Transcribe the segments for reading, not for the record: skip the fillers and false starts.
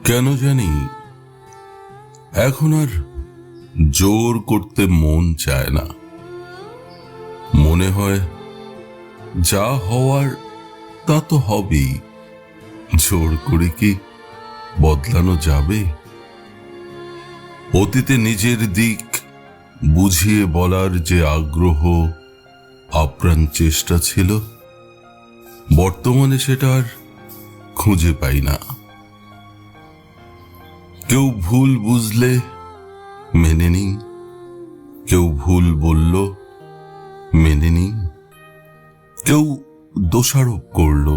কেন জানি এখন আর জোর করতে মন চায় না। মনে হয় যা হওয়ার তা তো হবেই, জোর করে কি বদলানো যাবে? অতীতে নিজের দিক বুঝিয়ে বলার যে আগ্রহ, আপ্রাণ চেষ্টা ছিল, বর্তমানে সেটা আর খুঁজে পাই না। কেউ ভুল বুঝলে মেনে নিই, কেউ ভুল বলল মেনে নিই, কেউ দোষারোপ করল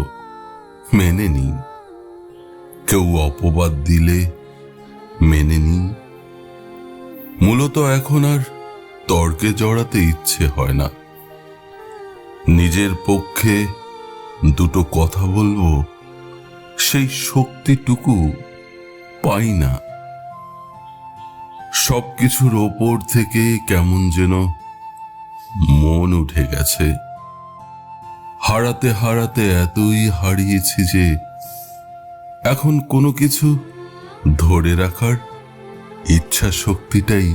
মেনে নিই, কেউ অপবাদ দিলে মেনে নিই। মূলত এখন আর তর্কে জড়াতে ইচ্ছে হয় না। নিজের পক্ষে দুটো কথা বলবো সেই শক্তিটুকু পাই না। সবকিছুর ওপর থেকে কেমন যেন মন উঠে গেছে। হারাতে হারাতে এতই হারিয়েছি যে এখন কোনো কিছু ধরে রাখার ইচ্ছা শক্তিটাই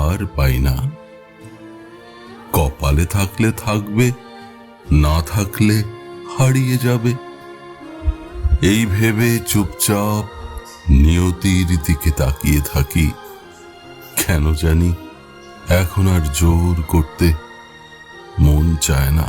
আর পাই না। কপালে থাকলে থাকবে, না থাকলে হারিয়ে যাবে, এই ভেবে চুপচাপ নিয়তির দিকে তাকিয়ে থাকি। কেন জানি এখন আর জোর করতে মন চায় না।